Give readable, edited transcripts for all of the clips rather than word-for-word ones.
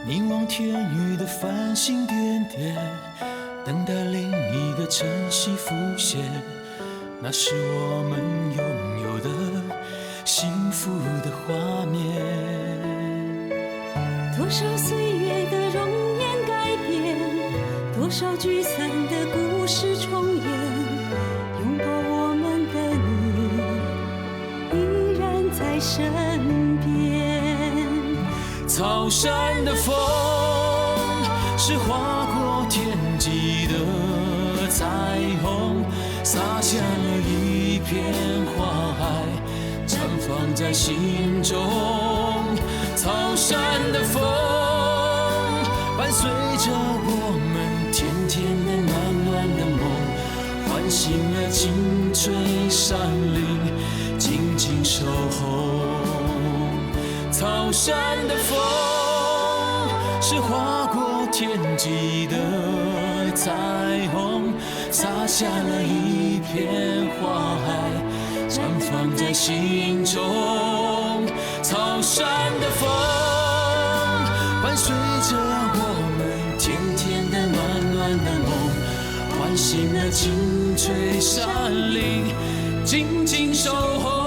凝望天宇的繁星点点，等待另一个晨曦浮现。那是我们拥有的幸福的画面。多少岁月的容颜改变，多少聚散的故事重演。拥抱我们的你，依然在身边。草山的风是划过天际的彩虹，洒下了一片花海，绽放在心中。草山的风伴随着我们甜甜的暖暖的梦，唤醒了青翠山林，静静守候。草山的风是划过天际的彩虹，洒下了一片花海，绽放在心中。草山的风伴随着我们甜甜的暖暖的梦，唤醒了青翠山林，静静守候。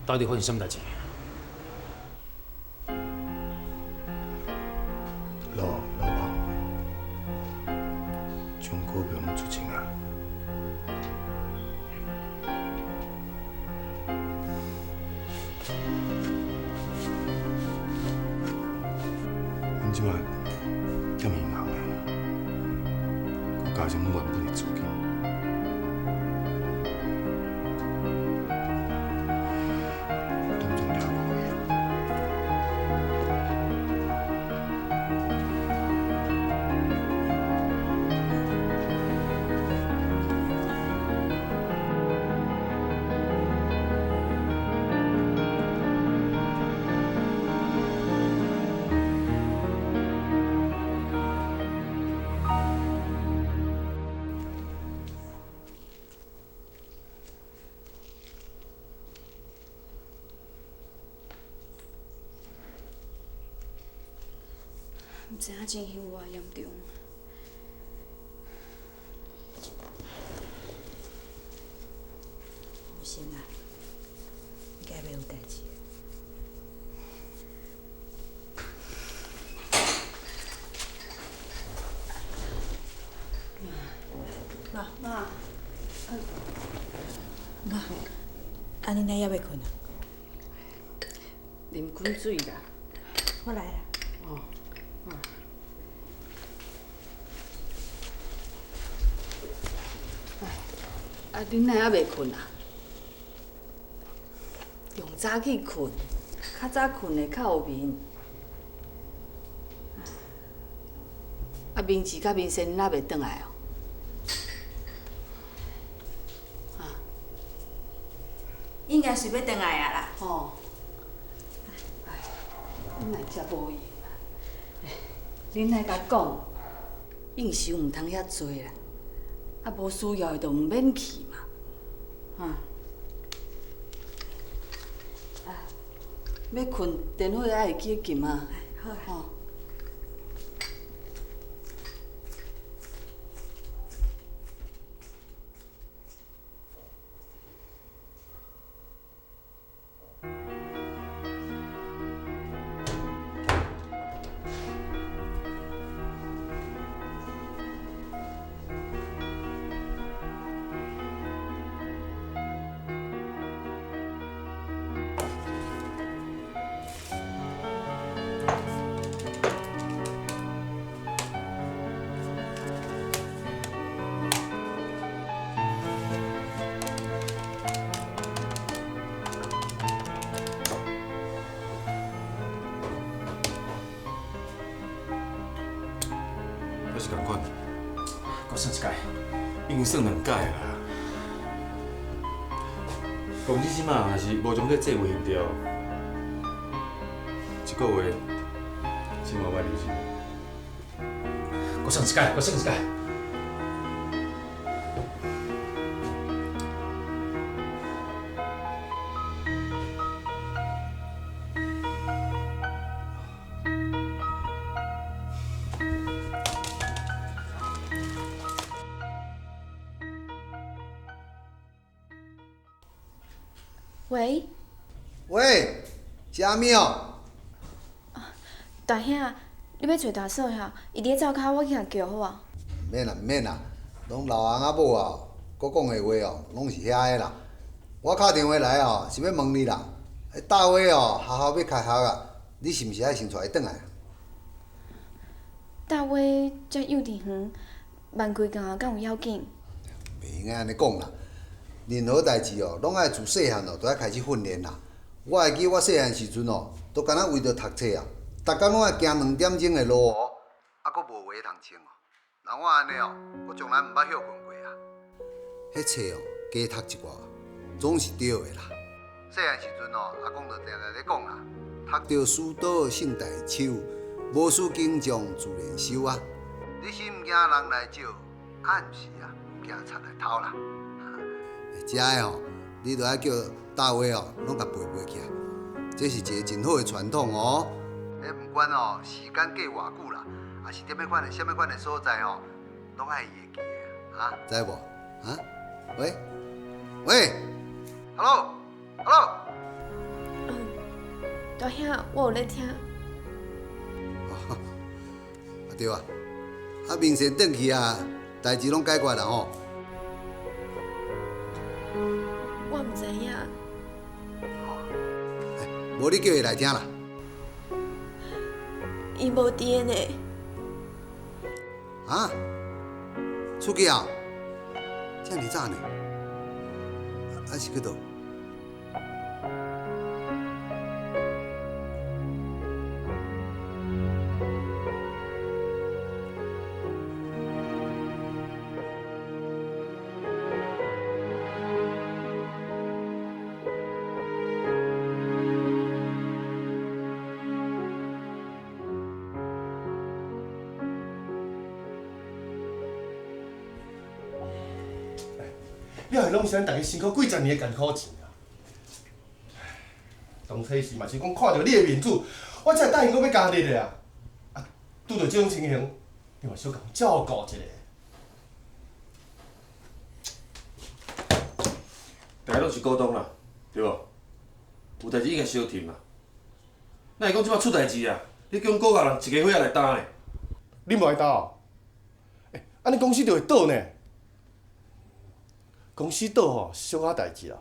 到底发生什么代志？老婆，将股票拢出清啊！恁即摆踮银行诶，佮家庭稳不离资金。唔知影情形有偌严重。放心啦，应该袂有代志。妈，妈，安尼哪还袂困啊？啉滚水啦。我来啦。哦。啊，恁哪还袂困啊？用早起困，较早困会较有眠。啊，明志甲明生哪袂转来哦？应该是要转来啊啦。哦。哎，恁来遮无闲啊？恁来甲讲，应酬唔通遐多啦。啊，无需要的就唔免去嘛，要困电话爱会记得撳啊。好啦。哦。还是共款，搁算一届，已经算2届啦。公司即马也是无将这计划行掉，一个月15万利息。我算一届，我算一届。喂，喂，虾米哦？大兄，你要找大嫂呀？伊伫灶骹，我去甲叫好啊。免啦，免啦，拢老翁仔某啊，搁讲的话哦，拢是遐个啦。我敲电话来哦，是要问你啦。大伟哦，学校要开学啊，你是毋是爱先带伊转来？大伟遮幼稚园，慢几工敢有要紧？袂用安尼讲啦，任何代志哦，拢爱自细汉哦，就爱开始训练啦。我会记我细汉时阵哦，都敢若为着读册啊，逐工拢爱行2点钟的路哦，啊，搁无鞋通穿哦。人我安尼哦，我从来毋捌休困过啊。迄册哦，加读一寡，总是对的啦。细汉时阵哦，阿公就定定咧讲啦，读着书倒胜大树，无事经常自然收啊。你是毋惊人来招，啊，毋是啊，惊贼来偷啦。遮个哦，你着爱叫大伟哦，拢甲陪陪起来，这是一个真好的传统哦。毋管哦，时间过偌久啦，也是踮迄款的、什么款的所在哦，拢爱会记的啊，知无？啊？喂，Hello，大兄，我有咧听。哦，啊对啊，啊明先转去啊，代志拢解决啦吼。我毋知影。无你叫伊来听啦。伊无伫呢。啊？出去啊？遮尔早呢？啊是去倒？了后拢是咱大家辛苦几十年的艰苦钱啊！当初时嘛是讲看到你的面子，我才答应讲要加你的啊！啊，拄到这种情形，你嘛小共照顾一下。大家拢是股东啦，对无？有代志应该小停啦。哪会讲即摆出代志啊？你叫股价人一家伙仔来担呢？你无爱倒哦？安尼公司就会倒呢。公司倒吼，小可代志啦。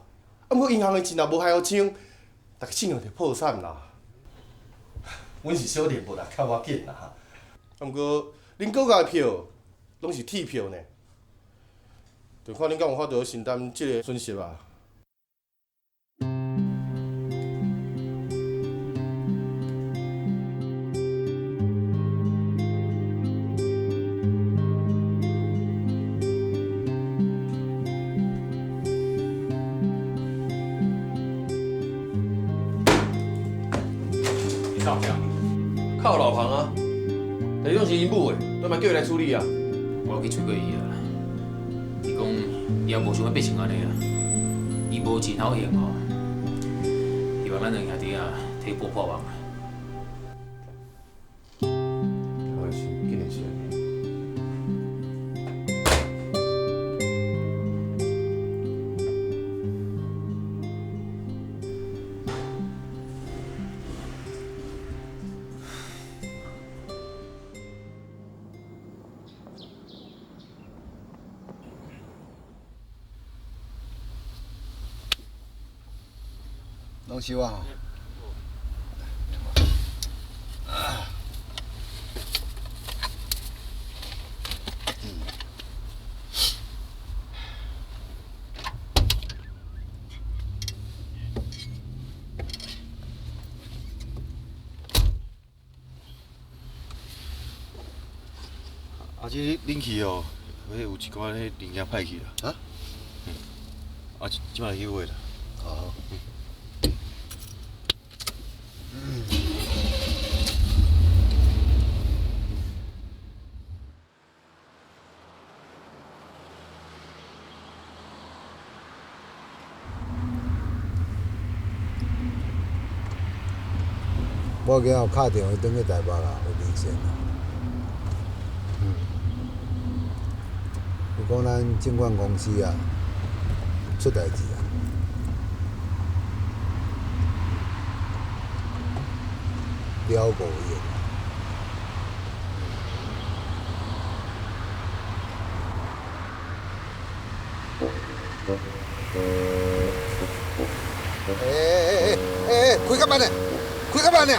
啊，毋过银行的钱若无害好抢，逐个信用就破产啦。阮是小利物啦，较要紧啦。啊，毋过恁国家的票拢是铁票呢，就看恁敢有法度承担即个损失啊。靠老庞啊！但是拢是因母的，都嘛叫伊来处理啊。我去找过伊啊，伊讲伊也无想要变成安尼啊，伊无钱好用哦，希望咱两兄弟啊替补破网啊。我是今年是。拢是我吼。阿姐，恁去哦，迄有一寡迄零件歹去啦。啊？啊，即摆去买啦。哦。我今有敲电话转去台北啦，有明显啦。伊讲咱证券公司啊出代志啊。了无用。开较慢呢，开较慢呢。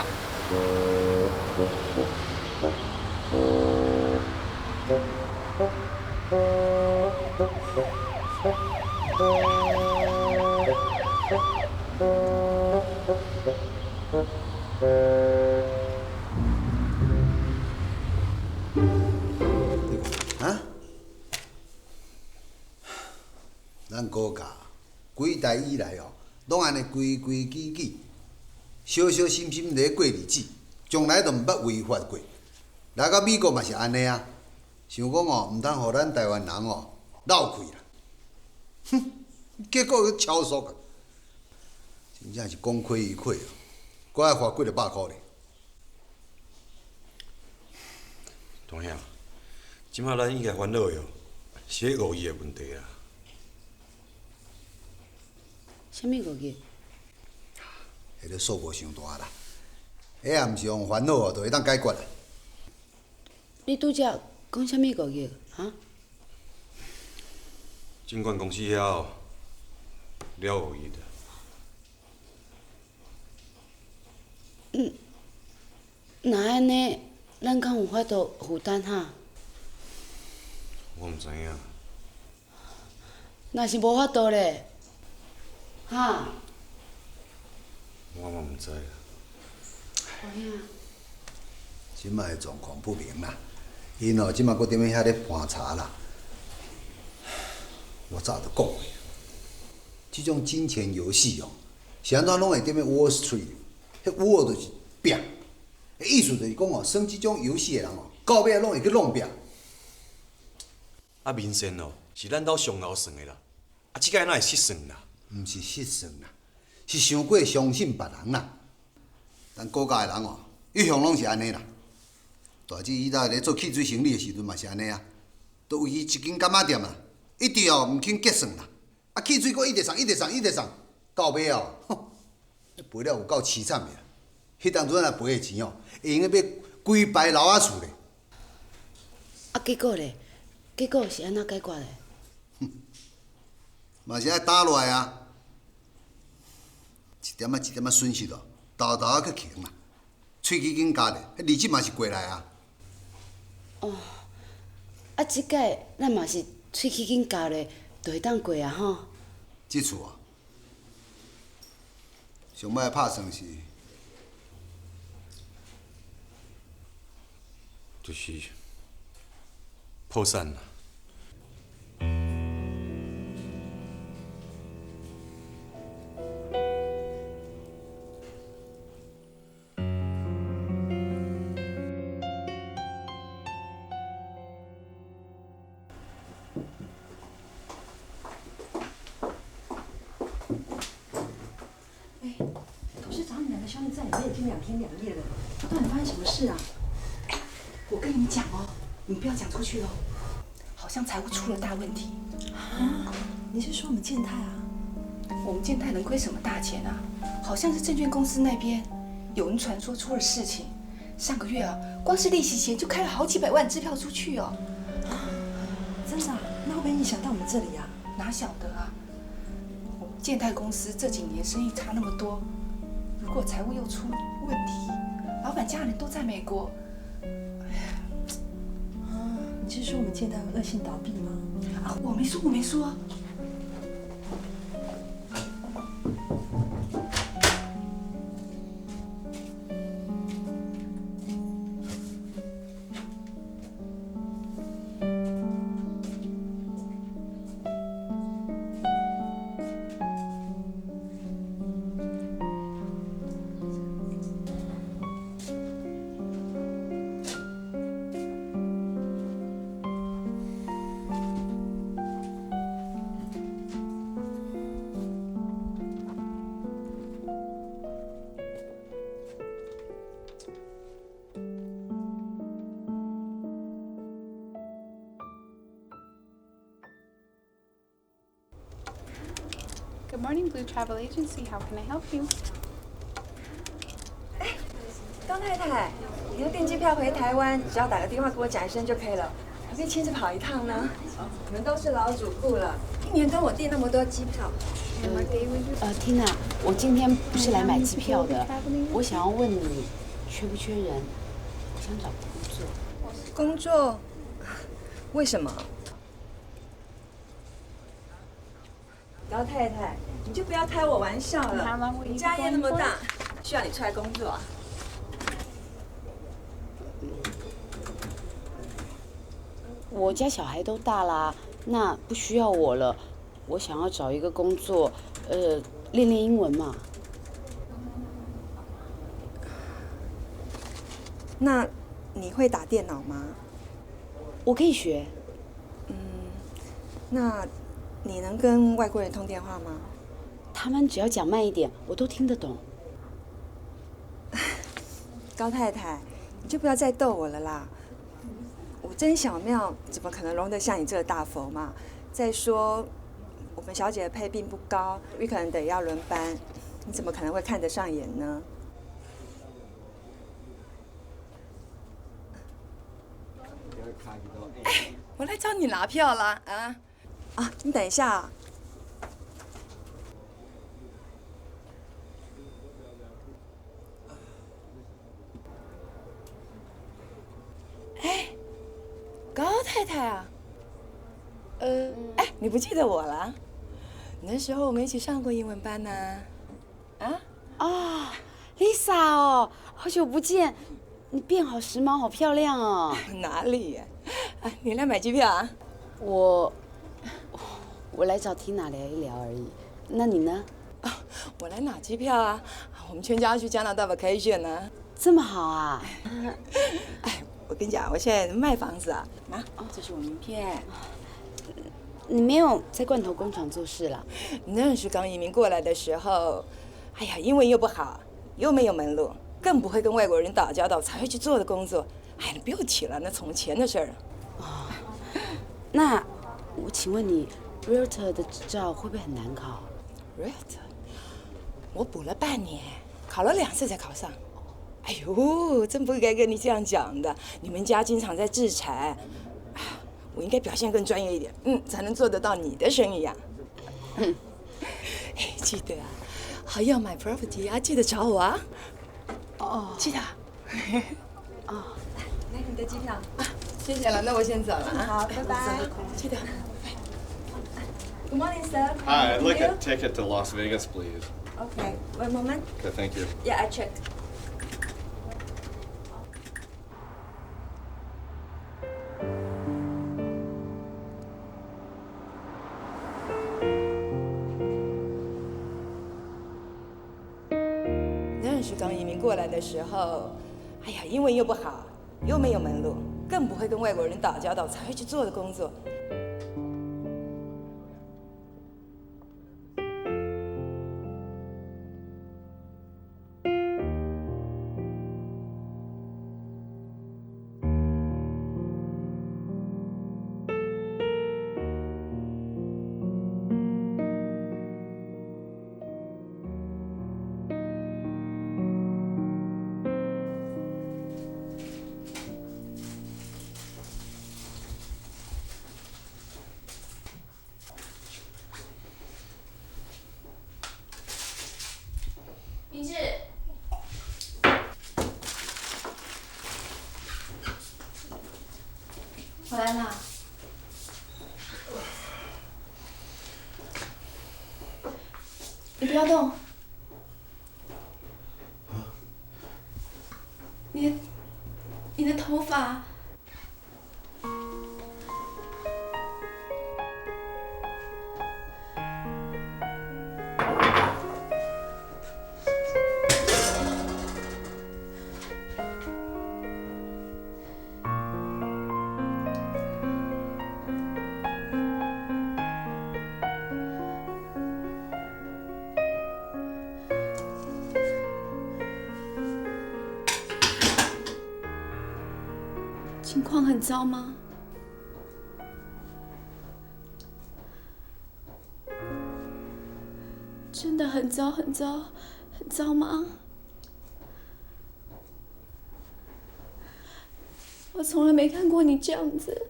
啊？咱国家几代以来哦，拢安尼规规矩矩、小小心心咧过日子，从来都毋捌违法过。来到美国嘛是安尼啊，想讲哦，毋通互咱台湾人哦闹气啦。哼，结果去超速啊，真正是功亏一篑哦，我还罚几个100块咧。大兄，即摆咱应该烦恼的哦，是迄5亿的问题啦。啥物5亿？迄个数目伤大啦，迄也毋是用烦恼哦，就会当解决啦。你拄则讲啥物5亿？哈？证券公司遐哦，了5亿的。那安尼，咱敢有法度负担哈？我毋知影。若是无法度咧，哈？我嘛毋知啦。大兄，即摆的状况不明啦，因哦，即摆搁踮咧遐咧盘查啦。我早就讲过，即种金钱游戏哦，是安怎拢会踮咧 Wall Street， 迄 Wall 就是拼，意思就是讲哦，耍即种游戏的人哦，到尾拢会去弄拼。啊，民生哦，是咱兜上老算的啦，啊，即摆哪会失算啦？毋是失算啦，是伤过相信别人啦。咱国家的人哦，一向拢是安尼啦。大姊伊在咧做汽水生意的时阵嘛是安尼啊，都为伊一间干仔店啊，一直哦毋肯结算啦，啊汽水阁一直送，一直送，一直送，到尾哦，赔了有够凄惨的。迄当阵啊赔的钱哦，会用买规排楼仔厝咧。啊结果咧？结果是安怎解决的？嘛是爱打落来啊，一点仔一点仔损失哦，豆豆仔去穷啦，喙齿紧加咧，迄日子嘛是过来啊。哦，啊，即届咱嘛是喙齿紧咬咧，就会当过啊吼。即次啊，上摆拍算是，就是破产啦。董事长，你两个兄弟在里面已经2天2夜了，到底发生什么事啊？我跟你们讲哦，你们不要讲出去哦，好像财务出了大问题。啊？你是说我们建泰啊？我们建泰能亏什么大钱啊？好像是证券公司那边有人传说出了事情，上个月啊，光是利息钱就开了好几百万支票出去哦。真的啊？那会不会影响到我们这里啊？哪晓得啊？我们建泰公司这几年生意差那么多，如果财务又出问题，老板家人都在美国，你是说我们建泰会恶性倒闭吗？啊，我没说，我没说。Blue Travel Agency. How can I help you? 高太太，你要订机票回台湾，只要打个电话给我讲一声就可以了，我可以亲自跑一趟呢。你们都是老主顾了，一年跟我订那么多机票。缇娜，我今天不是来买机票的，我想要问你，缺不缺人？我想找工作。工作？为什么？高太太，你就不要开我玩笑了。你家业那么大，需要你出来工作啊？我家小孩都大啦，那不需要我了。我想要找一个工作，练练英文嘛。那你会打电脑吗？我可以学。那你能跟外国人通电话吗？他们只要讲慢一点，我都听得懂。高太太，你就不要再逗我了啦！我真小庙怎么可能容得下你这个大佛嘛？再说，我们小姐的配并不高，你可能得要轮班，你怎么可能会看得上眼呢？哎，我来找你拿票啦！啊，你等一下啊。哎，高太太啊，你不记得我了？那时候我们一起上过英文班呢。Lisa 哦，好久不见，你变好时髦，好漂亮哦。哪里呀？你来买机票啊？我来找缇娜聊一聊而已。那你呢？我来拿机票啊！我们全家要去加拿大 vacation 呢。这么好啊！我跟你讲，我现在卖房子啊，这是我名片。你没有在罐头工厂做事了？那是刚移民过来的时候，哎呀，英文又不好，又没有门路，更不会跟外国人打交道，才会去做的工作。哎，你不用提了，那从前的事儿。那我请问你 ，Realtor 的执照会不会很难考 ？Realtor， 我补了半年，考了2次才考上。哎呦，真不该跟你这样讲的。你们家经常在制裁，我应该表现更专业一点，才能做得到你的生意啊。哎，记得啊，好要买 property 啊，记得找我啊。记得。来你的机票啊，谢谢了，那我先走了啊。好，拜拜。记得。Good morning, sir. Hi, I'd like a ticket to Las Vegas, please. Okay, one moment. Okay, thank you. Yeah, I checked. 那是刚移民过来的时候，哎呀，英文又不好，又没有门路，更不会跟外国人打交道，才会去做的工作。明志，回来啦。你不要动。你的头发。情况很糟吗？真的很糟很糟很糟吗？我从来没看过你这样子。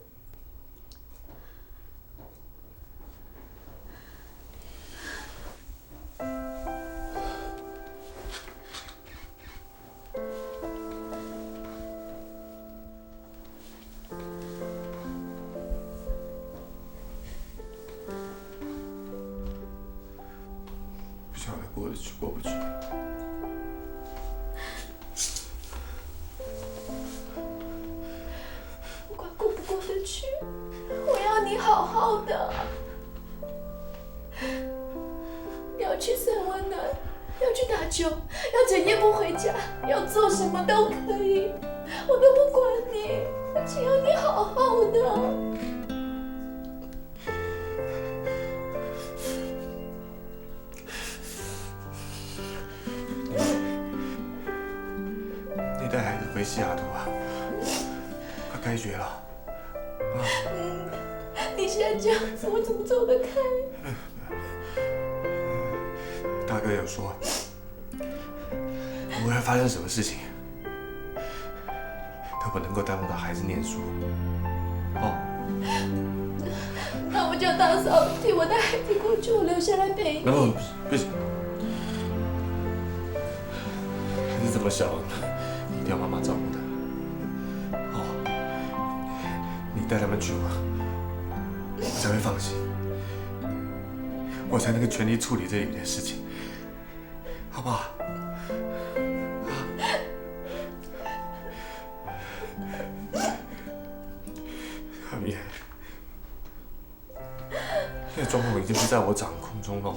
不晓得过得去过不去。不管过不过得去，我要你好好的。要去三温暖，要去打球，要整夜不回家，要做什么都可以，我都不管你，我只要你好好的。你带孩子回西雅图啊？快开学了，啊！你现在这样子，我怎么走得开？大哥有说，不会发生什么事情，都不能够耽误到孩子念书。哦。那我叫大嫂替我带孩子过去，我留下来陪你。不行，孩子这么小，你一定要妈妈照顾他。哦，你带他们去吧，我才会放心，我才能够全力处理这里面的事情，好不好？阿米，现在状况已经不在我掌控中了。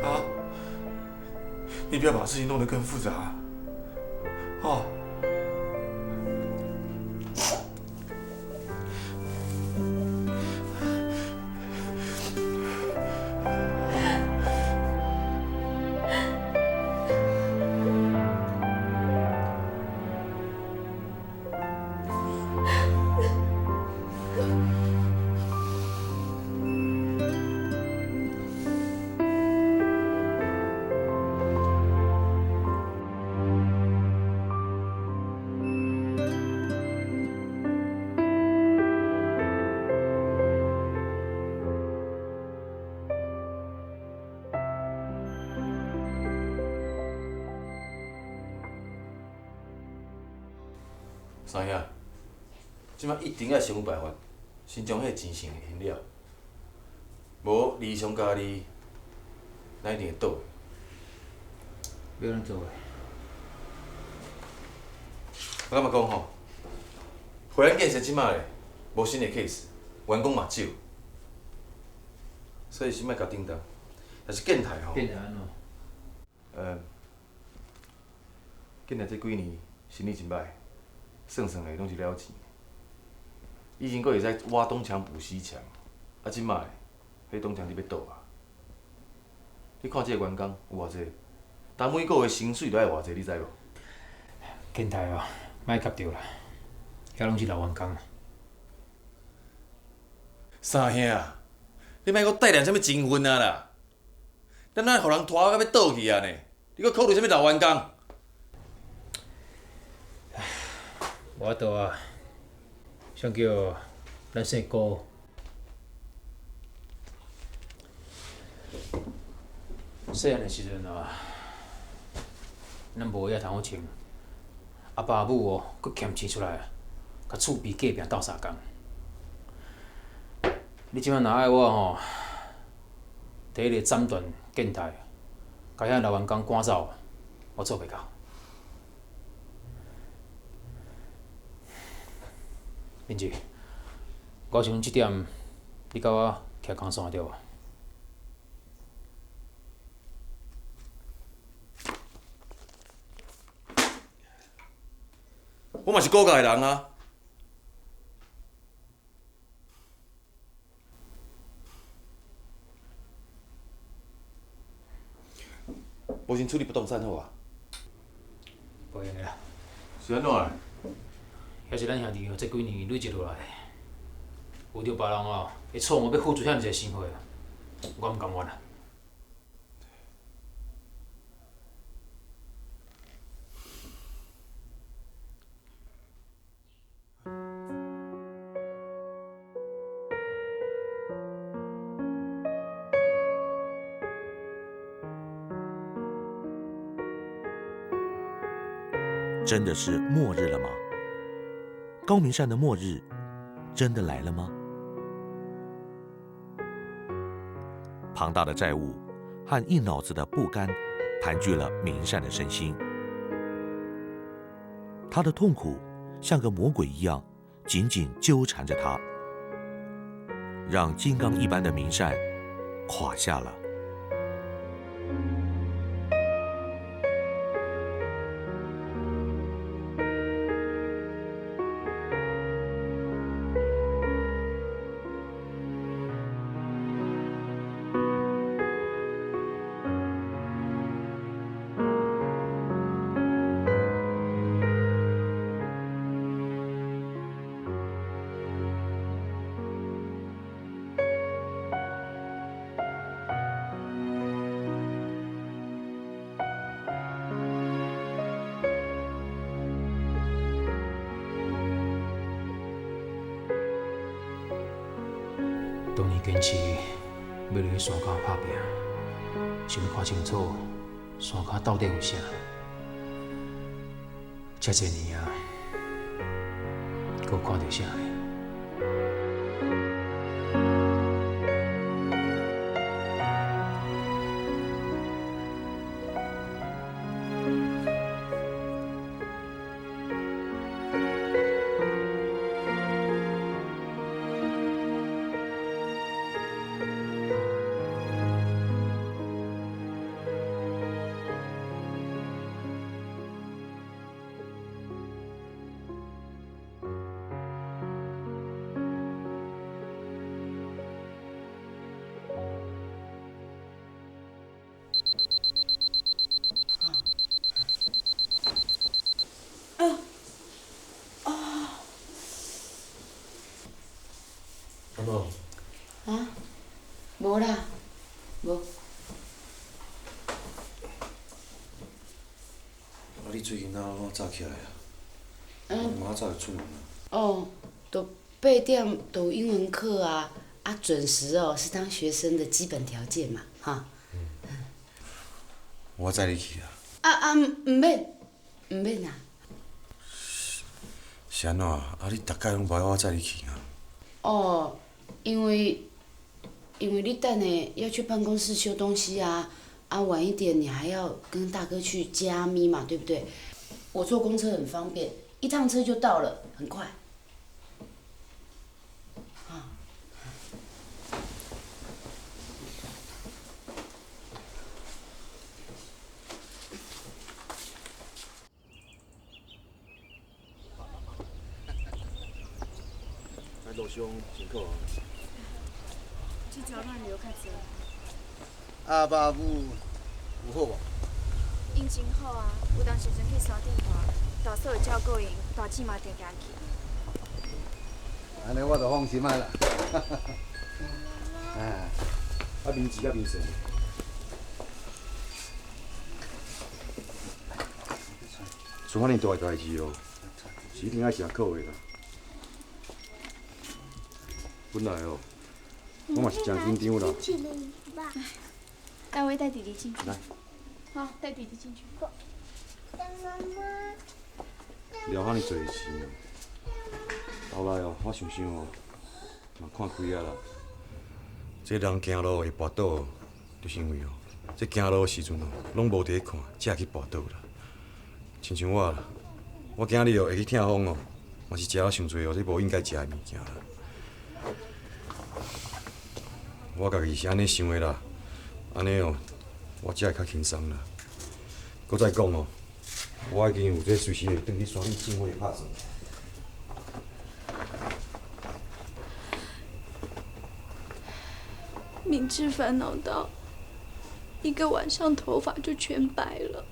啊！你不要把事情弄得更复杂。哦。三兄，即摆一定要想办法，先将迄钱先还了，无离乡家己，咱一定会倒。要安怎做诶？我感觉讲吼，回咱建设即摆咧无新的 case，员工嘛少，所以先莫甲叮当。但是建台吼，建台安怎？建台这几年生意真歹。算算的拢是了钱，以前佫会使挖东墙补西墙，啊，即摆迄东墙你要倒啊？你看这个员工有偌济，但每个月薪水都爱偌济，你知无？建台哦，莫夹着啦，遐拢是老员工。三兄，你莫佫带念啥物情分啊啦？咱哪互人拖到要倒去啊呢？你佫考虑啥物老员工？无法度啊，想叫咱姓高。细汉的时阵啊，咱无遐通好穿，阿爸母哦，佫欠钱出来，甲厝边隔壁斗相共。你即摆若爱我吼，第一个斩断建台，甲遐老员工赶走，我做袂到。明志，我想即点，你甲我徛空线对无？我嘛是顾家的人啊。无先处理不动产好啊？无用个啦。是安怎啊？遐是咱兄弟哦，这几年累积落来，有着别人哦会创我要付出遐尼济心血，我毋甘愿啦。真的是末日了吗？高明善的末日真的来了吗？庞大的债务和一脑子的不甘盘踞了明善的身心，他的痛苦像个魔鬼一样紧紧纠缠着他，让金刚一般的明善垮下了。当年坚持要落去山脚打拼，想要看清楚山脚到底有啥。遮侪年啊，阁有看到啥呢？阿嬷，啊，无啦，无。你最近哪早起来啊？妈早就出门了。哦，都8点都有英文课啊，准时哦是当学生的基本条件嘛，哈。我载你去啊。唔免啊。是安怎？你逐摆拢无我载你去啊？哦，因为你等下要去办公室修东西啊，晚一点你还要跟大哥去加咪嘛，对不对？我坐公车很方便，一趟车就到了，很快。路上辛苦啊！这条咱留较济。阿爸母有好无？因真好啊，有当时阵去山顶看，大嫂会照顾因，大姊嘛定定去。安尼我就放心啊啦。面子面神。做遐尼大个代志哦，是一定爱诚可的啦。本来哦，我嘛是真紧张啦。大威带弟弟进去。来。好，带弟弟进去。了遐尼侪钱，后来哦，我想想哦，嘛看开啊啦。这人行路会跋倒，就是因为哦，这行路的时阵哦，拢无伫看，才会去跋倒啦。亲像我啦，我今日哦会去痛风哦，嘛是食了伤侪哦，这无应该食的物件啦。我家己是安尼想的啦，安尼哦，我才会较轻松啦。搁再讲哦，我已经有这随时会转去山顶种花拍算。明智烦恼到一个晚上头发就全白了。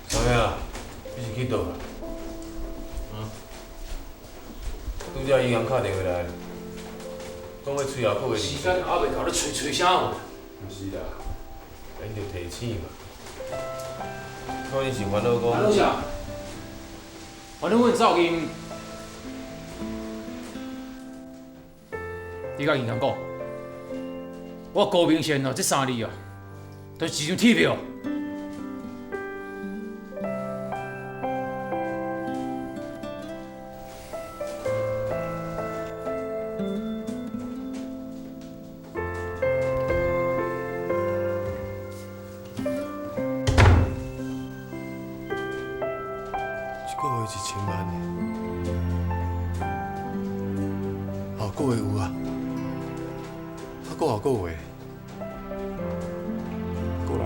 小妹啊，你是去倒啊？拄则银行打电话来，讲要吹后口的时间还袂到，你吹啥货？毋是啦，咱着提醒嘛。可能是烦恼讲。烦恼啥？烦恼阮噪音。你甲银行讲，我高明贤哦，这3字哦，都是一张铁票。1000万呢，后个月有啊，搁后个月，过来。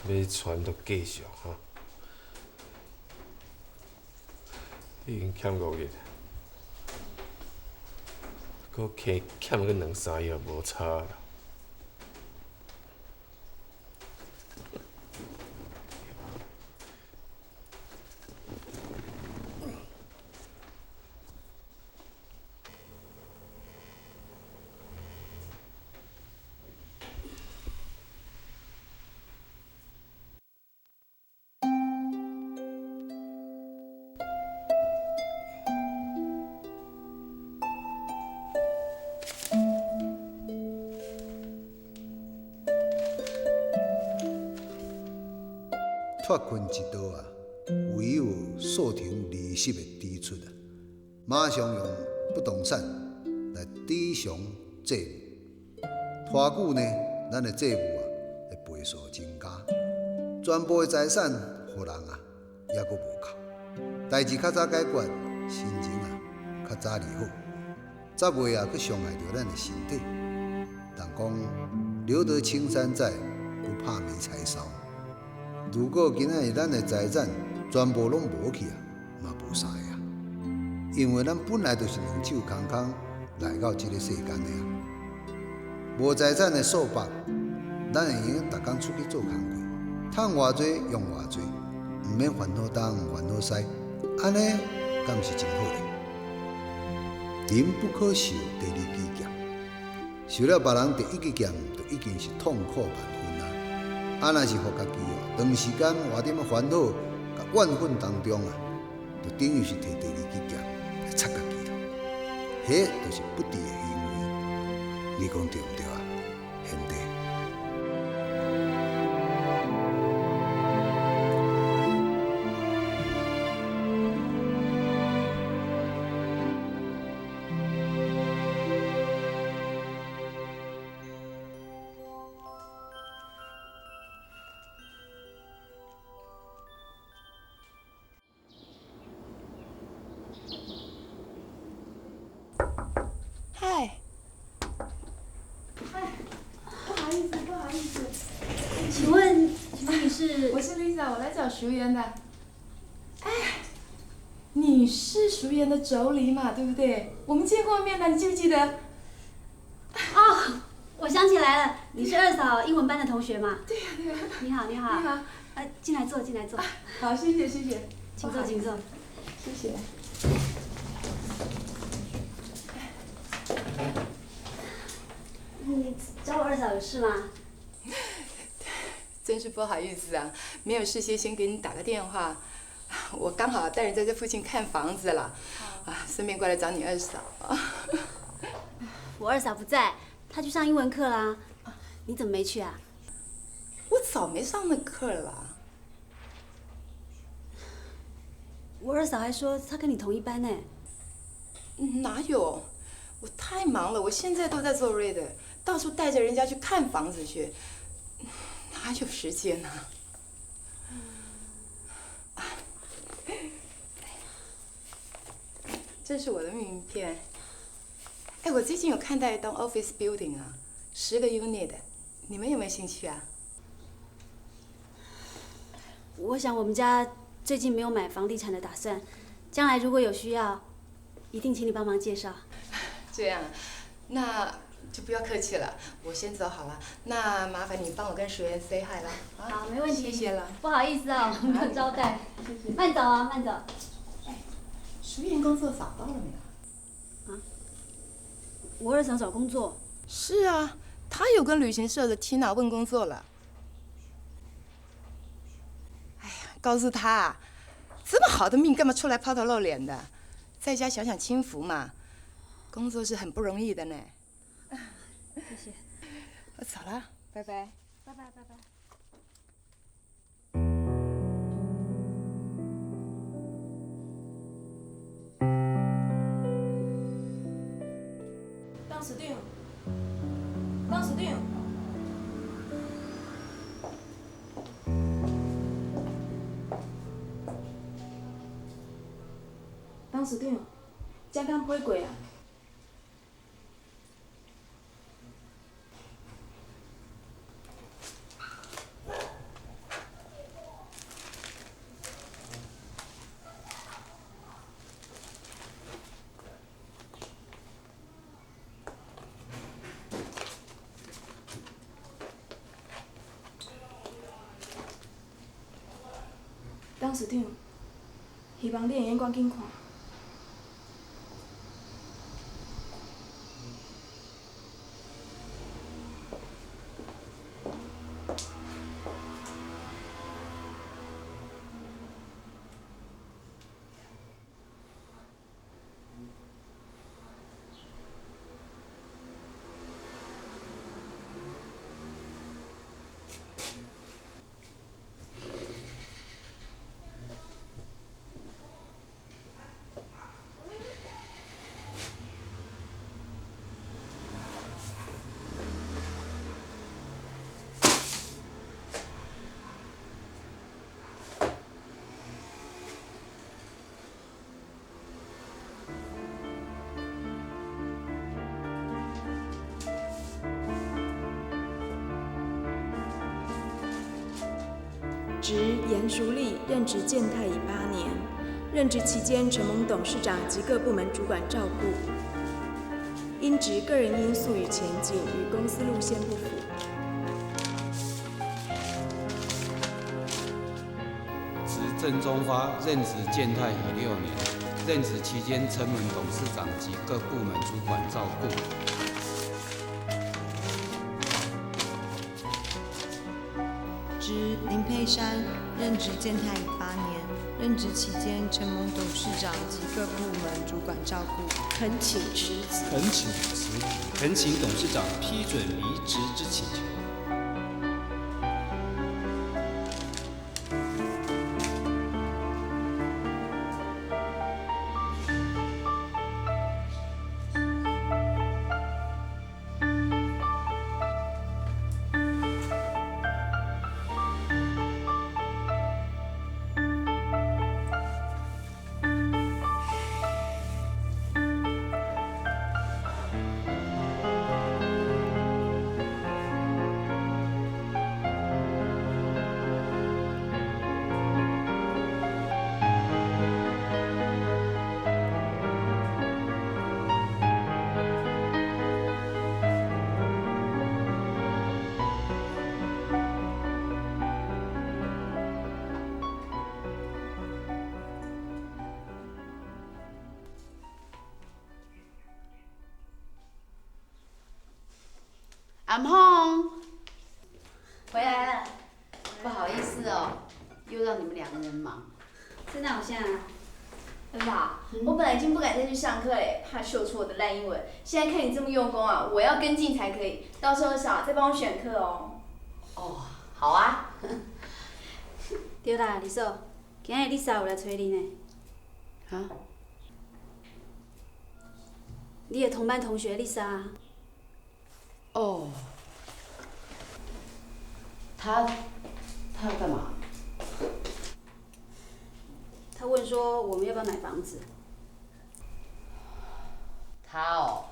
要传都继续哈，已经欠5日，搁欠个2、3月无差啦。脱困一刀啊，唯有诉停利息的支出啊，马上用不动产来抵偿债务。拖久呢，咱的债务啊会倍数增加，全部的财产互人啊也阁无够。代志较早解决，心情啊较早就好，则袂啊去伤害到咱的身体。但讲留得青山在，不怕没柴烧。如果今仔日咱的财产全部拢无去啊，嘛无啥个啊。因为咱本来就是两手空空来到这个世间的啊。无财产的数百，咱会用逐工出去做工课，赚偌济用偌济，毋免烦恼东烦恼西，安尼敢毋是真好咧？人不可受第二支剑，受了别人第一支剑，就已经是痛苦万分啊！啊，若是互家己哦，长时间活踮烦恼、甲怨愤当中啊，就等于是摕第二支剑来插家己啦。迄就是不智的行为，你讲对毋对啊，兄弟？嗨，不好意思，不好意思，请问你是？我是 Lisa， 我来找淑妍的。哎，你是淑妍的妯娌嘛，对不对？我们见过面的，你记不记得？啊，我想起来了，你是二嫂英文班的同学嘛？对呀，对呀。你好，你好。你好。进来坐，进来坐。好，谢谢，谢谢。请坐，请坐。谢谢。你找我二嫂有事吗？真是不好意思啊，没有事先给你打个电话。我刚好带人在这附近看房子了，顺便过来找你二嫂。我二嫂不在，她去上英文课啦。你怎么没去啊？我早没上那课了。我二嫂还说她跟你同一班呢。哪有？我太忙了，我现在都在做 reader， 到处带着人家去看房子去，哪有时间呢？这是我的名片。哎，我最近有看到一栋 office building 啊，10个 unit， 你们有没有兴趣啊？我想我们家最近没有买房地产的打算，将来如果有需要，一定请你帮忙介绍。这样，那就不要客气了，我先走好了。那麻烦你帮我跟学员 say hi 了。好，没问题。谢谢了。不好意思哦，没有招待。谢谢。慢走啊，慢走。熟员工作找到了没有？啊？我二嫂找工作。是啊，她有跟旅行社的 Tina 问工作了。哎呀，告诉她，这么好的命，干嘛出来抛头露脸的？在家享享清福嘛。工作是很不容易的呢。谢谢。我走了，拜拜。拜拜，拜拜。董事长，董事长，董事长，这敢批过啊？董事长，希望你会用赶紧看。职严淑丽，任职建泰已8年，任职期间承蒙董事长及各部门主管照顾，因职个人因素与前景与公司路线不符。职郑中发，任职建泰已6年，任职期间承蒙董事长及各部门主管照顾。职林佩珊，任职建泰已8年，任职期间承蒙董事长及各部门主管照顾，恳请辞职。恳请董事长批准离职之请求。南风，回来了，不好意思哦，又让你们2个人忙。真的好像啊。爸，我本来已经不敢再去上课嘞，怕秀出我的烂英文。现在看你这么用功啊，我要跟进才可以。到时候嫂再帮我选课哦。哦，好啊。对啦，丽嫂，今日丽嫂有来找你呢。啊？你的同班同学丽莎。哦。她要干嘛？他问说我们要不要买房子？他哦，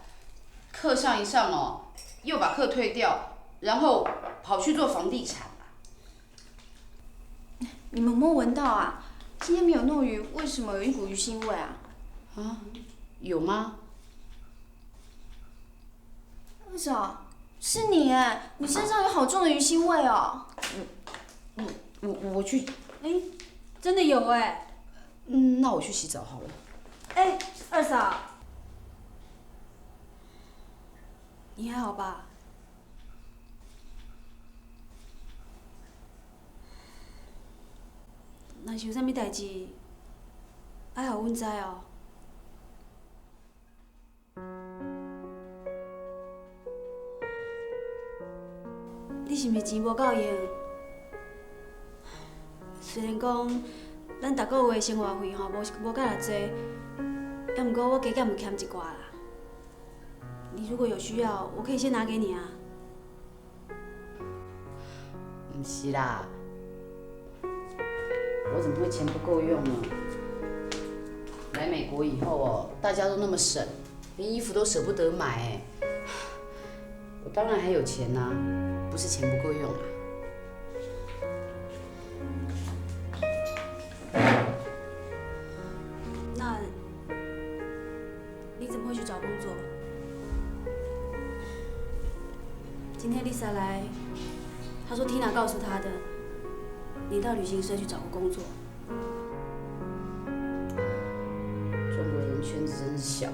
课上一上哦，又把课退掉，然后跑去做房地产了。你们有没有闻到啊？今天没有弄鱼，为什么有一股鱼腥味啊？啊？有吗？二嫂，是你哎，你身上有好重的鱼腥味哦。我去。哎，真的有哎。那我去洗澡好了。哎，二嫂，你还好吧？若是有啥物代志，爱互阮知哦。你是毋是钱无够用？虽然讲咱逐个月生活费吼无甲偌济，要毋过我加减有欠一寡啦。你如果有需要，我可以先拿给你啊。不是啦，我怎么会钱不够用呢？来美国以后哦，大家都那么省，连衣服都舍不得买哎。我当然还有钱呐，不是钱不够用啊。那你怎么会去找工作？今天 Lisa 来，她说 Tina 告诉她的，你到旅行社去找个工作。中国人圈子真是小，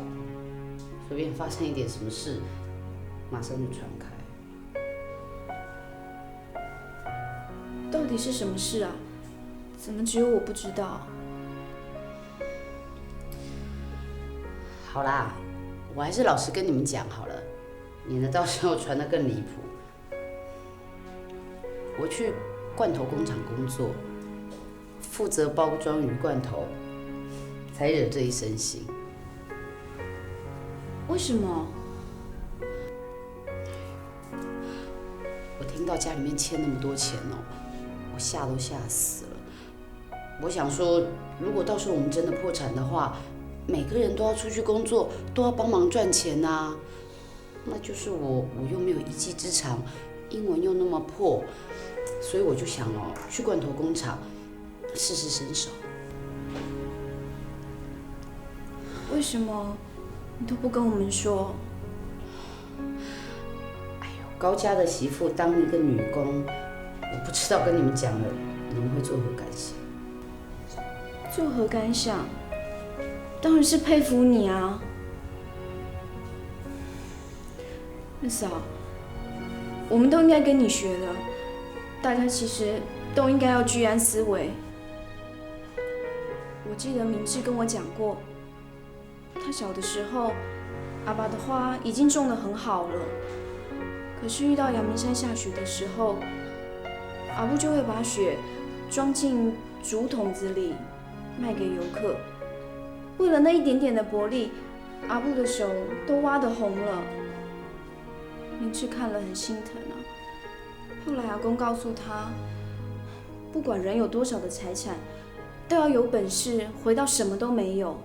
随便发生一点什么事，马上就传开。到底是什么事啊？怎么只有我不知道？好啦，我还是老实跟你们讲好了，免得到时候传得更离谱。我去罐头工厂工作，负责包装鱼罐头，才惹这一身腥。为什么？我听到家里面欠那么多钱哦，我吓都吓死了。我想说，如果到时候我们真的破产的话，每个人都要出去工作，都要帮忙赚钱啊。那就是我又没有一技之长，英文又那么破，所以我就想哦，去罐头工厂试试身手。为什么你都不跟我们说？高家的媳妇当一个女工，我不知道跟你们讲了，你们会作何感想？作何感想？当然是佩服你啊，二嫂，我们都应该跟你学的，大家其实都应该要居安思危。我记得明志跟我讲过，他小的时候，阿爸的花已经种得很好了，可是遇到阳明山下雪的时候，阿布就会把雪装进竹筒子里卖给游客。为了那一点点的薄利，阿布的手都挖得红了。明志看了很心疼啊。后来阿公告诉他，不管人有多少的财产，都要有本事回到什么都没有。